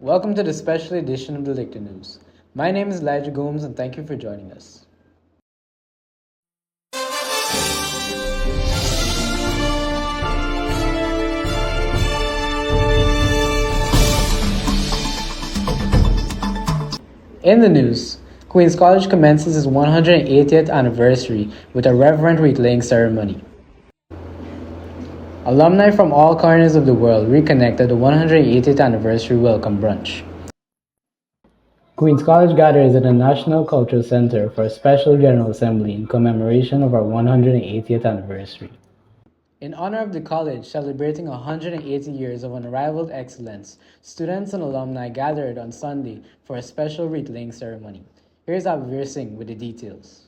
Welcome to the special edition of the Lictor News. My name is Gomes and thank you for joining us. In the news, Queen's College commences its 180th anniversary with a reverent wreath-laying ceremony. Alumni from all corners of the world reconnect at the 180th anniversary welcome brunch. Queen's College gathers at the National Cultural Center for a special General Assembly in commemoration of our 180th anniversary. In honor of the college celebrating 180 years of unrivaled excellence, students and alumni gathered on Sunday for a special wreath-laying ceremony. Here's Abhivir Singh with the details.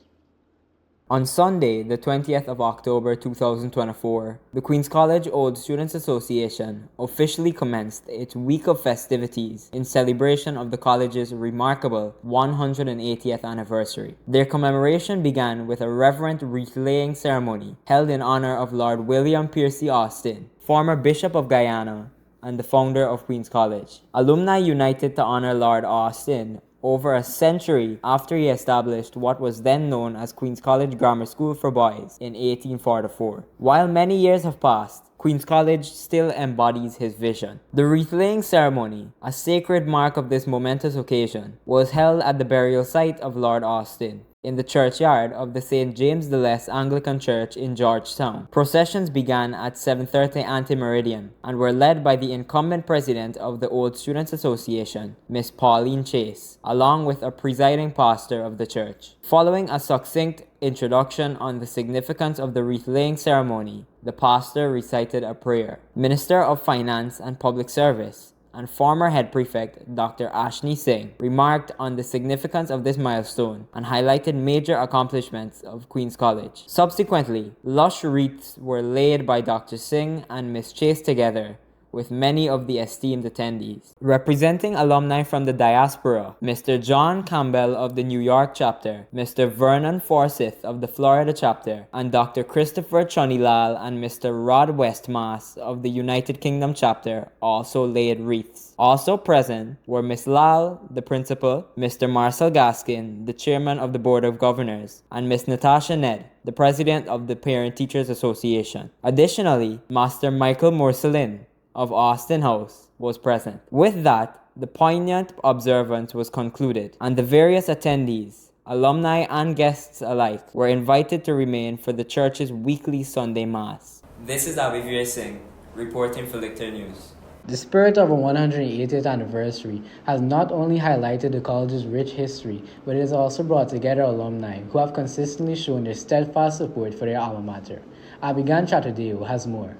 On Sunday, the 20th of October 2024, the Queen's College Old Students Association officially commenced its week of festivities in celebration of the college's remarkable 180th anniversary. Their commemoration began with a reverent wreath-laying ceremony held in honor of Lord William Piercy Austin, former Bishop of Guyana and the founder of Queen's College. Alumni united to honor Lord Austin over a century after he established what was then known as Queen's College Grammar School for Boys in 1844. While many years have passed, Queen's College still embodies his vision. The wreath-laying ceremony, a sacred mark of this momentous occasion, was held at the burial site of Lord Austin, in the churchyard of the St. James the Less Anglican Church in Georgetown. Processions began at 7:30 ante-meridian and were led by the incumbent president of the Old Students Association, Miss Pauline Chase, along with a presiding pastor of the church. Following a succinct introduction on the significance of the wreath-laying ceremony, the pastor recited a prayer. Minister of Finance and Public Service and former head prefect Dr. Ashni Singh remarked on the significance of this milestone and highlighted major accomplishments of Queen's College. Subsequently, lush wreaths were laid by Dr. Singh and Miss Chase together with many of the esteemed attendees. Representing alumni from the diaspora, Mr. John Campbell of the New York chapter, Mr. Vernon Forsyth of the Florida chapter, and Dr. Christopher Chonilal and Mr. Rod Westmass of the United Kingdom chapter also laid wreaths. Also present were Miss Lal, the principal, Mr. Marcel Gaskin, the chairman of the Board of Governors, and Miss Natasha Ned, the president of the Parent Teachers Association. Additionally, Master Michael Morselin of Austin House was present. With that, the poignant observance was concluded, and the various attendees, alumni and guests alike, were invited to remain for the church's weekly Sunday Mass. This is Abhivir Singh, reporting for Lictor News. The spirit of our 180th anniversary has not only highlighted the college's rich history, but it has also brought together alumni who have consistently shown their steadfast support for their alma mater. Abhigyan Chatterdeo has more.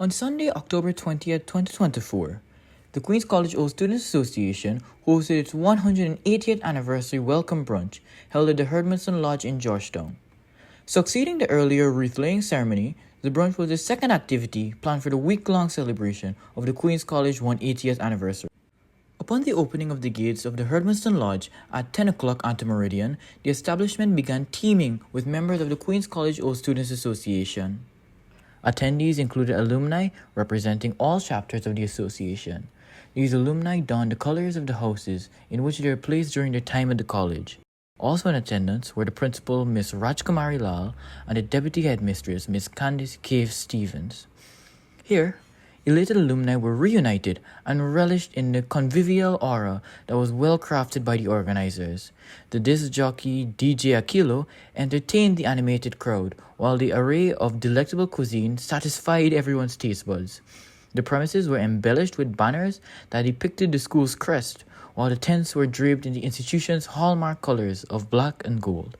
On Sunday, October 20th, 2024, the Queen's College Old Students Association hosted its 180th anniversary welcome brunch held at the Herdmanson Lodge in Georgetown. Succeeding the earlier wreath-laying ceremony, the brunch was the second activity planned for the week-long celebration of the Queen's College 180th anniversary. Upon the opening of the gates of the Herdmanson Lodge at 10 o'clock ante-meridian, the establishment began teeming with members of the Queen's College Old Students Association. Attendees included alumni representing all chapters of the association. These alumni donned the colors of the houses in which they were placed during their time at the college. Also in attendance were the principal, Miss Rajkumari Lal, and the deputy headmistress, Miss Candice Cave Stevens. Here, elated alumni were reunited and relished in the convivial aura that was well crafted by the organizers. The disc jockey DJ Aquilo entertained the animated crowd, while the array of delectable cuisine satisfied everyone's taste buds. The premises were embellished with banners that depicted the school's crest, while the tents were draped in the institution's hallmark colors of black and gold.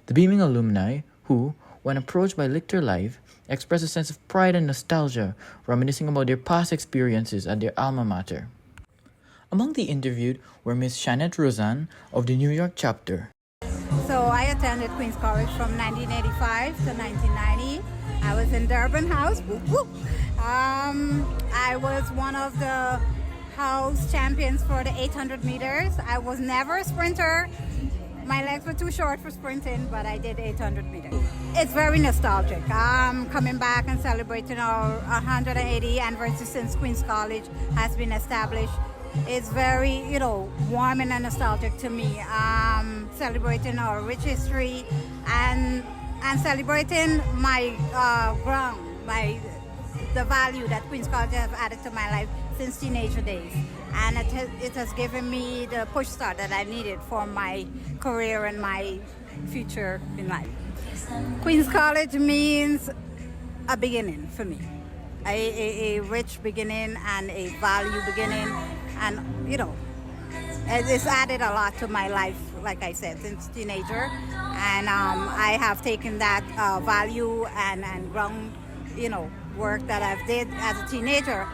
The beaming alumni, who, when approached by Lictor Live, expressed a sense of pride and nostalgia, reminiscing about their past experiences at their alma mater. Among the interviewed were Miss Shanette Roseanne of the New York chapter. So I attended Queen's College from 1985 to 1990. I was in Durban House. Whoop, whoop. I was one of the house champions for the 800 meters. I was never a sprinter. My legs were too short for sprinting, but I did 800 meters. It's very nostalgic. Coming back and celebrating our 180 anniversary since Queen's College has been established It's very, warm and nostalgic to me. Celebrating our rich history and celebrating my ground, the value that Queen's College have added to my life since teenager days. And it has given me the push start that I needed for my career and my future in life. Queen's College means a beginning for me, a rich beginning and a value beginning. And, it's added a lot to my life, like I said, since teenager. And I have taken that value and ground, work that I've did as a teenager,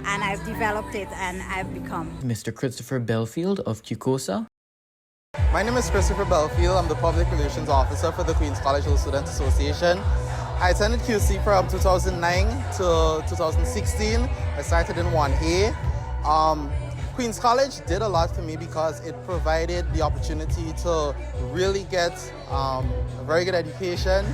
and I've developed it and I've become. Mr. Christopher Belfield of QCOSA. My name is Christopher Belfield. I'm the Public Relations Officer for the Queen's College Old Student Association. I attended QC from 2009 to 2016. I started in 1A. Queen's College did a lot for me because it provided the opportunity to really get a very good education,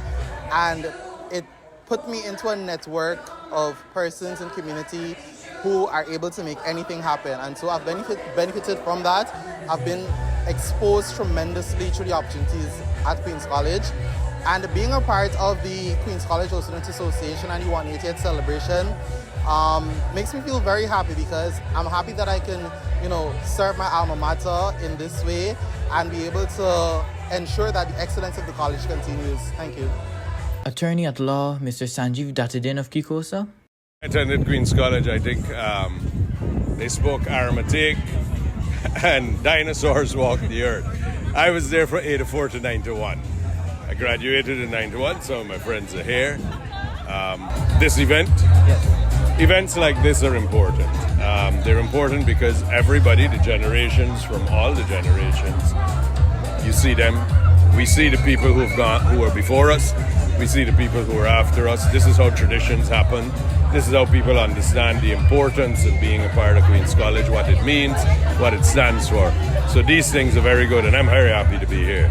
and it put me into a network of persons and community who are able to make anything happen. And so I've benefited from that. I've been exposed tremendously to the opportunities at Queen's College. And being a part of the Queen's College Old Student Association and the 180th celebration makes me feel very happy, because I'm happy that I can, serve my alma mater in this way and be able to ensure that the excellence of the college continues. Thank you. Attorney at Law, Mr. Sanjeev Dattadin of QCOSA. I attended Queen's College. I think they spoke Aramaic and dinosaurs walked the earth. I was there from 84 to 91. I graduated in 91. Some of my friends are here. This event, events like this are important. They're important because everybody, the generations from all the generations, you see them. We see the people who are before us. We see the people who are after us. This is how traditions happen. This is how people understand the importance of being a part of Queen's College, what it means, what it stands for. So these things are very good, and I'm very happy to be here.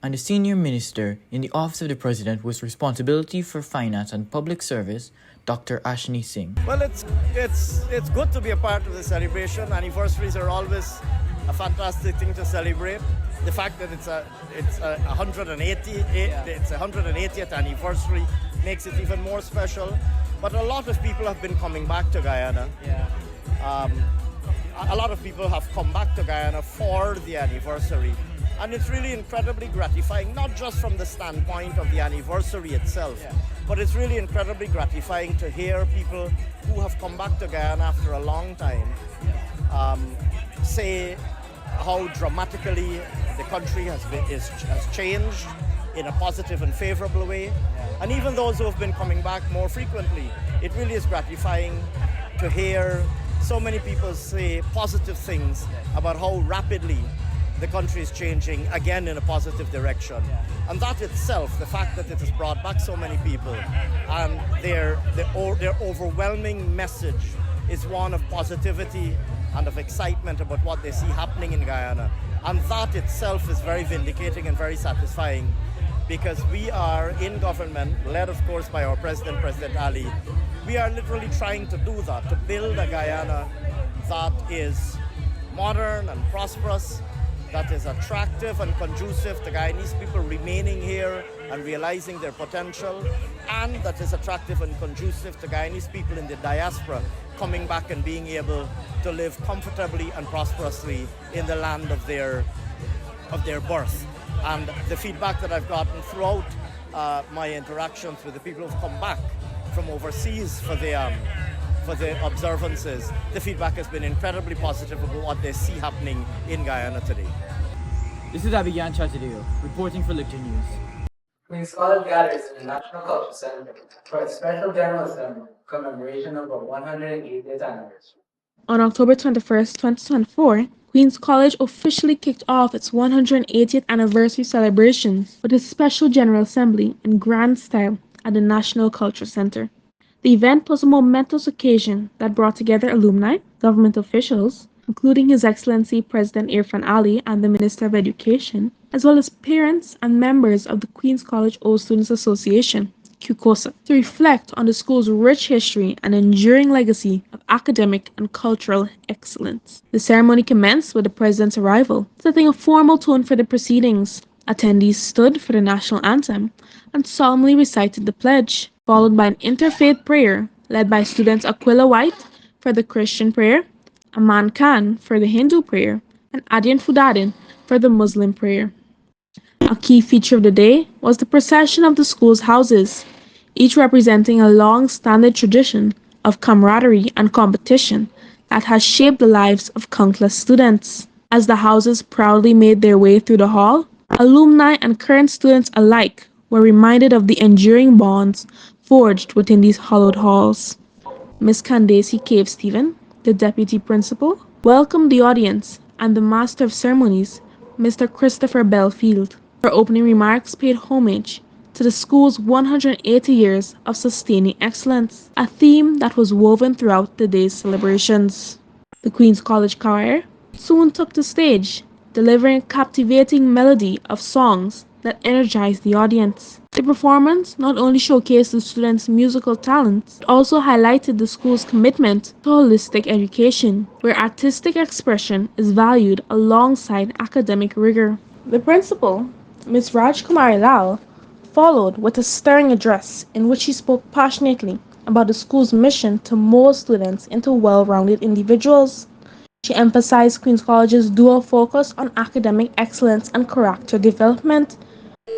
And the senior minister in the Office of the President with responsibility for finance and public service, Dr. Ashni Singh. Well, it's good to be a part of the celebration. Anniversaries are always a fantastic thing to celebrate. The fact that it's a 180th anniversary makes it even more special. But a lot of people have been coming back to Guyana. A lot of people have come back to Guyana for the anniversary. And it's really incredibly gratifying, not just from the standpoint of the anniversary itself, but it's really incredibly gratifying to hear people who have come back to Guyana after a long time say how dramatically the country has changed in a positive and favorable way. And even those who have been coming back more frequently, it really is gratifying to hear so many people say positive things about how rapidly the country is changing again in a positive direction. And that itself, the fact that it has brought back so many people, and their overwhelming message is one of positivity and of excitement about what they see happening in Guyana. And that itself is very vindicating and very satisfying, because we are in government, led of course by our President, President Ali. We are literally trying to do that, to build a Guyana that is modern and prosperous, that is attractive and conducive to Guyanese people remaining here and realizing their potential, and that is attractive and conducive to Guyanese people in the diaspora coming back and being able to live comfortably and prosperously in the land of their birth. And the feedback that I've gotten throughout my interactions with the people who've come back from overseas for the observances, the feedback has been incredibly positive about what they see happening in Guyana today. This is Abhigyan Chatterdeo, reporting for Lictor News. Queen's College gathers in the National Culture Center for a special General Assembly commemoration of our 180th anniversary. On October 21st, 2024, Queen's College officially kicked off its 180th anniversary celebrations with a special General Assembly in grand style at the National Culture Center. The event was a momentous occasion that brought together alumni, government officials, including His Excellency President Irfan Ali and the Minister of Education, as well as parents and members of the Queen's College Old Students Association, CUCOSA, to reflect on the school's rich history and enduring legacy of academic and cultural excellence. The ceremony commenced with the president's arrival, setting a formal tone for the proceedings. Attendees stood for the national anthem and solemnly recited the pledge, followed by an interfaith prayer led by students Aquila White for the Christian prayer, Aman Khan for the Hindu prayer, and Adyan Fudadin for the Muslim prayer. A key feature of the day was the procession of the school's houses, each representing a long-standing tradition of camaraderie and competition that has shaped the lives of countless students. As the houses proudly made their way through the hall, alumni and current students alike were reminded of the enduring bonds forged within these hallowed halls. Miss Candace Cave Stephen, the deputy principal, welcomed the audience and the master of ceremonies, Mr. Christopher Belfield. Her opening remarks paid homage to the school's 180 years of sustaining excellence, a theme that was woven throughout the day's celebrations. The Queen's College Choir soon took the stage, delivering a captivating melody of songs that energized the audience. The performance not only showcased the students' musical talents, but also highlighted the school's commitment to holistic education, where artistic expression is valued alongside academic rigor. The principal, Ms. Rajkumar Lal, followed with a stirring address in which she spoke passionately about the school's mission to mold students into well-rounded individuals. She emphasized Queen's College's dual focus on academic excellence and character development,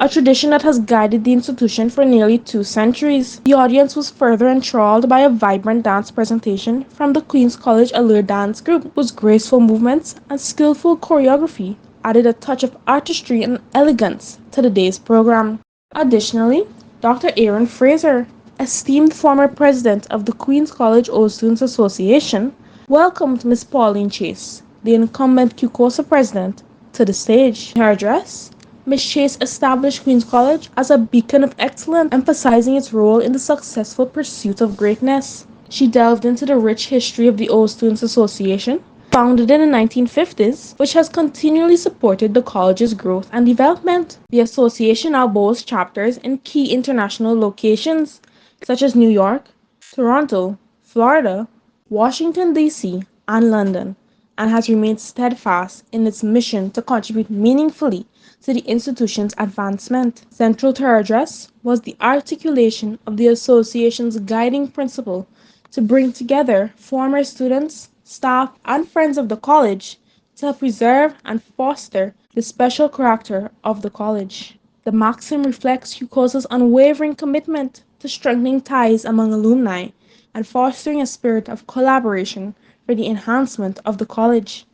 a tradition that has guided the institution for nearly 2 centuries. The audience was further enthralled by a vibrant dance presentation from the Queen's College Allure Dance Group, whose graceful movements and skillful choreography added a touch of artistry and elegance to the day's program. Additionally, Dr. Aaron Fraser, esteemed former president of the Queen's College Old Students Association, welcomed Ms. Pauline Chase, the incumbent CUCOSA president, to the stage. In her address, Ms. Chase established Queen's College as a beacon of excellence, emphasizing its role in the successful pursuit of greatness. She delved into the rich history of the Old Students Association, founded in the 1950s, which has continually supported the college's growth and development. The association now boasts chapters in key international locations, such as New York, Toronto, Florida, Washington, D.C., and London, and has remained steadfast in its mission to contribute meaningfully to the institution's advancement. Central to her address was the articulation of the association's guiding principle to bring together former students, staff, and friends of the college to preserve and foster the special character of the college. The maxim reflects CUCOSA's unwavering commitment to strengthening ties among alumni and fostering a spirit of collaboration for the enhancement of the college.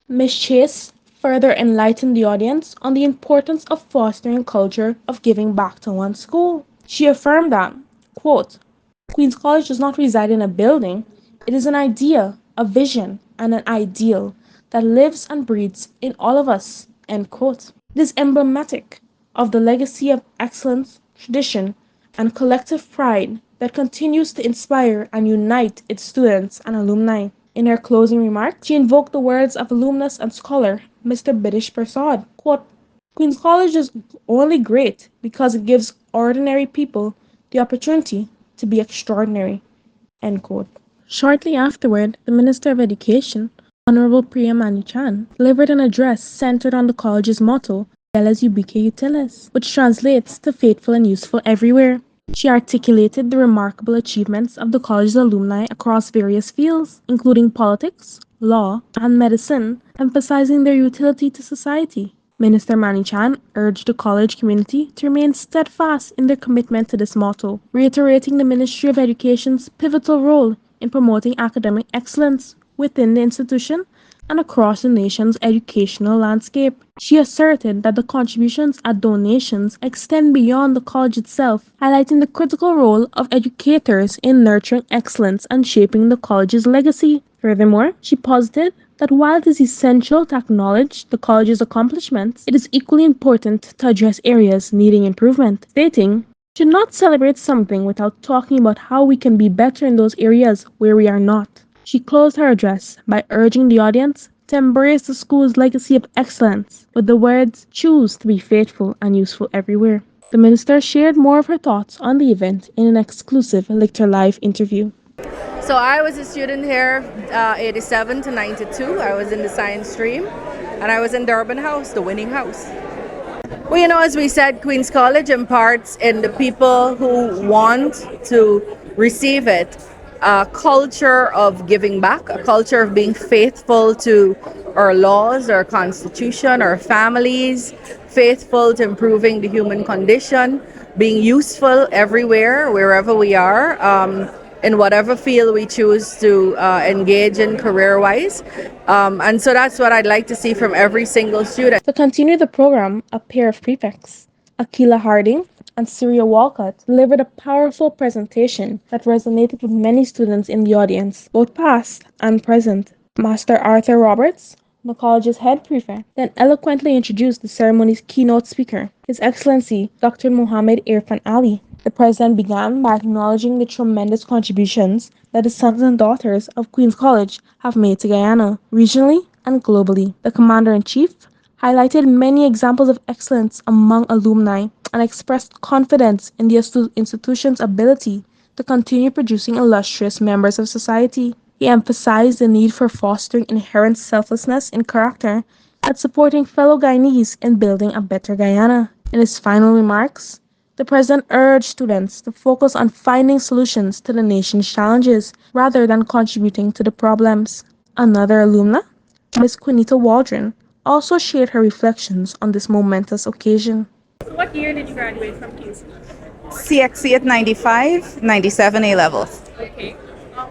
Ms. Chase further enlightened the audience on the importance of fostering a culture of giving back to one's school. She affirmed that, quote, Queen's College does not reside in a building, it is an idea, a vision, and an ideal that lives and breathes in all of us, end quote. It is emblematic of the legacy of excellence, tradition, and collective pride that continues to inspire and unite its students and alumni. In her closing remarks, she invoked the words of alumnus and scholar Mr. Jada Persaud, quote, Queen's College is only great because it gives ordinary people the opportunity to be extraordinary, end quote. Shortly afterward, the Minister of Education, Honorable Priya Manichan, delivered an address centered on the college's motto, Utiles Ubique Utilis, which translates to faithful and useful everywhere. She articulated the remarkable achievements of the college's alumni across various fields, including politics, law, and medicine, emphasizing their utility to society. Minister Manichan urged the college community to remain steadfast in their commitment to this motto, reiterating the Ministry of Education's pivotal role in promoting academic excellence within the institution and across the nation's educational landscape. She asserted that the contributions and donations extend beyond the college itself, highlighting the critical role of educators in nurturing excellence and shaping the college's legacy. Furthermore, she posited that while it is essential to acknowledge the college's accomplishments, it is equally important to address areas needing improvement, stating, "We should not celebrate something without talking about how we can be better in those areas where we are not." She closed her address by urging the audience to embrace the school's legacy of excellence with the words, "Choose to be faithful and useful everywhere." The minister shared more of her thoughts on the event in an exclusive Lictor Live interview. So I was a student here, 87 to 92. I was in the science stream, and I was in Durban House, the winning house. Well, as we said, Queen's College imparts in the people who want to receive it a culture of giving back, a culture of being faithful to our laws, our constitution, our families, faithful to improving the human condition, being useful everywhere, wherever we are. In whatever field we choose to engage in career-wise. And so that's what I'd like to see from every single student. To continue the program, a pair of prefects, Akila Harding and Syria Walcott, delivered a powerful presentation that resonated with many students in the audience, both past and present. Master Arthur Roberts, the college's head prefect, then eloquently introduced the ceremony's keynote speaker, His Excellency Dr. Muhammad Irfan Ali. The president began by acknowledging the tremendous contributions that the sons and daughters of Queen's College have made to Guyana, regionally and globally. The commander-in-chief highlighted many examples of excellence among alumni and expressed confidence in the institution's ability to continue producing illustrious members of society. He emphasized the need for fostering inherent selflessness in character and supporting fellow Guyanese in building a better Guyana. In his final remarks, the president urged students to focus on finding solutions to the nation's challenges rather than contributing to the problems. Another alumna, Ms. Quinita Waldron, also shared her reflections on this momentous occasion. So what year did you graduate from QC? CXC at 95, 97 A-levels. Okay.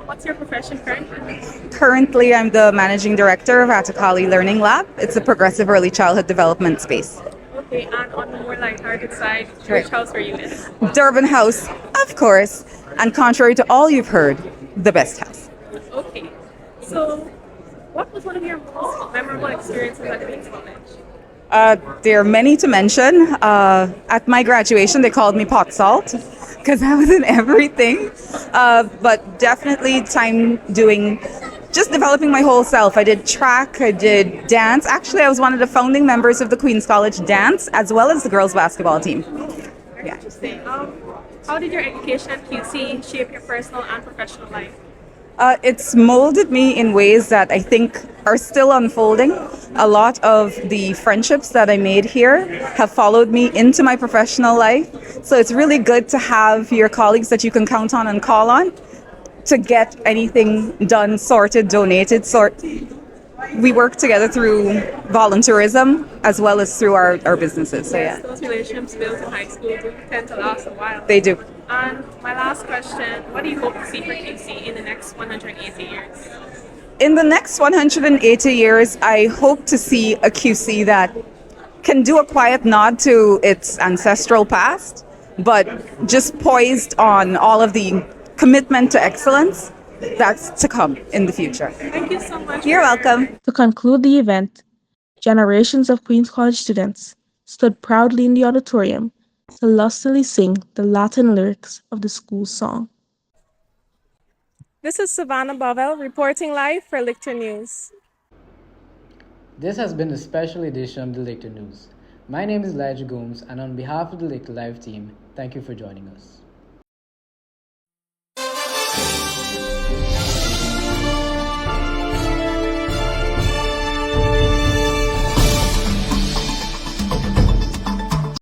What's your profession currently? Currently, I'm the managing director of Atakali Learning Lab. It's a progressive early childhood development space. Okay, and on the more lighthearted side, which house were you in? Durban House, of course. And contrary to all you've heard, the best house. Okay. So, what was one of your most memorable experiences at Queen's College? There are many to mention. At my graduation, they called me pot salt because I was in everything. But definitely time just developing my whole self. I did track, I did dance. Actually, I was one of the founding members of the Queen's College dance as well as the girls basketball team. Very interesting. How did your education at QC shape your personal and professional life? It's molded me in ways that I think are still unfolding. A lot of the friendships that I made here have followed me into my professional life. So it's really good to have your colleagues that you can count on and call on to get anything done, sorted, donated. We work together through volunteerism as well as through our businesses. So yeah. Those relationships built in high school do tend to last a while. They do. And my last question, what do you hope to see for QC in the next 180 years? In the next 180 years, I hope to see a QC that can do a quiet nod to its ancestral past, but just poised on all of the commitment to excellence that's to come in the future. Thank you so much. You're welcome. To conclude the event, generations of Queen's College students stood proudly in the auditorium to lustily sing the Latin lyrics of the school song. This is Savannah Bovell reporting live for Lictor News. This has been a special edition of the Lictor News. My name is Gomes, and on behalf of the Lictor Live team, thank you for joining us.